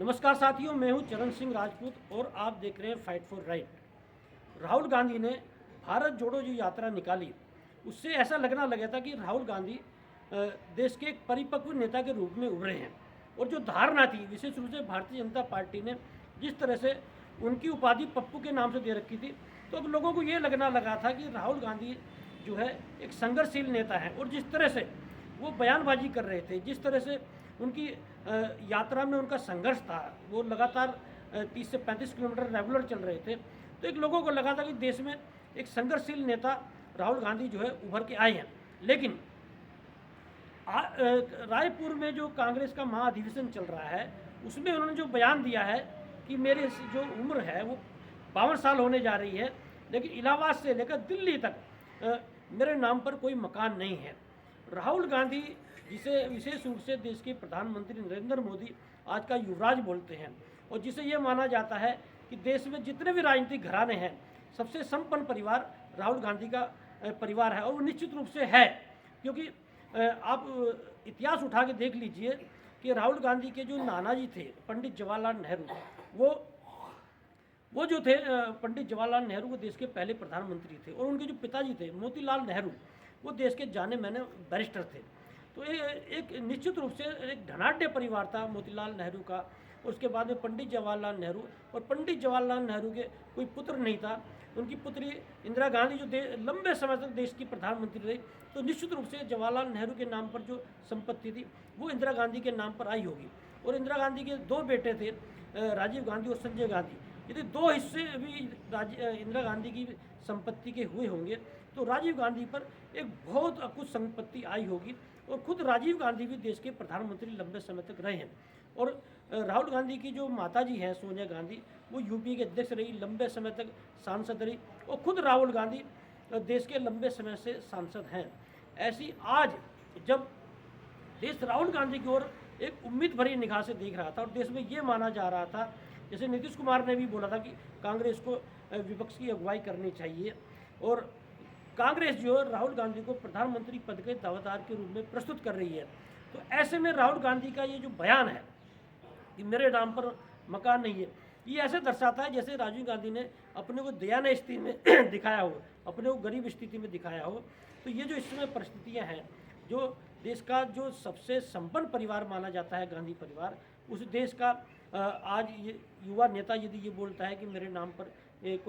नमस्कार साथियों, मैं हूं चरण सिंह राजपूत और आप देख रहे हैं fight for right. Rahul Gandhi ने भारत जोड़ो जो यात्रा निकाली, उससे ऐसा लगना लगा था कि राहुल गांधी देश के एक परिपक्व नेता के रूप में उभरे हैं। और जो धारणा थी, विशेष रूप से भारतीय जनता पार्टी ने जिस तरह से उनकी उपाधि पप्पू के नाम से दे रखी थी, तो अब लोगों को ये लगना लगा था कि राहुल गांधी जो है एक संघर्षशील नेता है। और जिस तरह से वो बयानबाजी कर रहे थे, जिस तरह से उनकी यात्रा में उनका संघर्ष था, वो लगातार 30 से 35 किलोमीटर रेगुलर चल रहे थे, तो एक लोगों को लगा था कि देश में एक संघर्षशील नेता राहुल गांधी जो है उभर के आए हैं। लेकिन रायपुर में जो कांग्रेस का महाधिवेशन चल रहा है, उसमें उन्होंने जो बयान दिया है कि मेरे जो उम्र है वो 52 साल होने जा रही है, लेकिन इलाहाबाद से लेकर दिल्ली तक मेरे नाम पर कोई मकान नहीं है। राहुल गांधी, जिसे विशेष रूप से देश के प्रधानमंत्री नरेंद्र मोदी आज का युवराज बोलते हैं, और जिसे ये माना जाता है कि देश में जितने भी राजनीतिक घराने हैं, सबसे संपन्न परिवार राहुल गांधी का परिवार है। और वो निश्चित रूप से है, क्योंकि आप इतिहास उठा के देख लीजिए कि राहुल गांधी के जो नाना जी थे पंडित जवाहरलाल नेहरू, वो जो थे पंडित जवाहरलाल नेहरू, वो देश के पहले प्रधानमंत्री थे। और उनके जो पिताजी थे मोतीलाल नेहरू, वो देश के जाने माने बैरिस्टर थे। तो ये एक निश्चित रूप से एक धनाढ़ परिवार था मोतीलाल नेहरू का। उसके बाद में पंडित जवाहरलाल नेहरू, और पंडित जवाहरलाल नेहरू के कोई पुत्र नहीं था। उनकी पुत्री इंदिरा गांधी जो लंबे समय तक देश की प्रधानमंत्री रही, तो निश्चित रूप से जवाहरलाल नेहरू के नाम पर जो संपत्ति थी वो इंदिरा गांधी के नाम पर आई होगी। और इंदिरा गांधी के दो बेटे थे, राजीव गांधी और संजय गांधी। यदि दो हिस्से भी इंदिरा गांधी की संपत्ति के हुए होंगे, तो राजीव गांधी पर एक बहुत अकुत संपत्ति आई होगी। और खुद राजीव गांधी भी देश के प्रधानमंत्री लंबे समय तक रहे हैं। और राहुल गांधी की जो माताजी हैं सोनिया गांधी, वो यूपी के अध्यक्ष रही, लंबे समय तक सांसद रही। और खुद राहुल गांधी देश के लंबे समय से सांसद हैं। ऐसी आज जब देश राहुल गांधी की ओर एक उम्मीद भरी निगाह से देख रहा था, और देश में ये माना जा रहा था, जैसे नीतीश कुमार ने भी बोला था कि कांग्रेस को विपक्ष की अगुवाई करनी चाहिए, और कांग्रेस जो है राहुल गांधी को प्रधानमंत्री पद के दावेदार के रूप में प्रस्तुत कर रही है। तो ऐसे में राहुल गांधी का ये जो बयान है कि मेरे नाम पर मकान नहीं है, ये ऐसे दर्शाता है जैसे राजीव गांधी ने अपने को दयनीय स्थिति में दिखाया हो, अपने को गरीब स्थिति में दिखाया हो। तो ये जो इस समय परिस्थितियाँ हैं, जो देश का जो सबसे संपन्न परिवार माना जाता है गांधी परिवार, उस देश का आज ये युवा नेता यदि ये बोलता है कि मेरे नाम पर कोई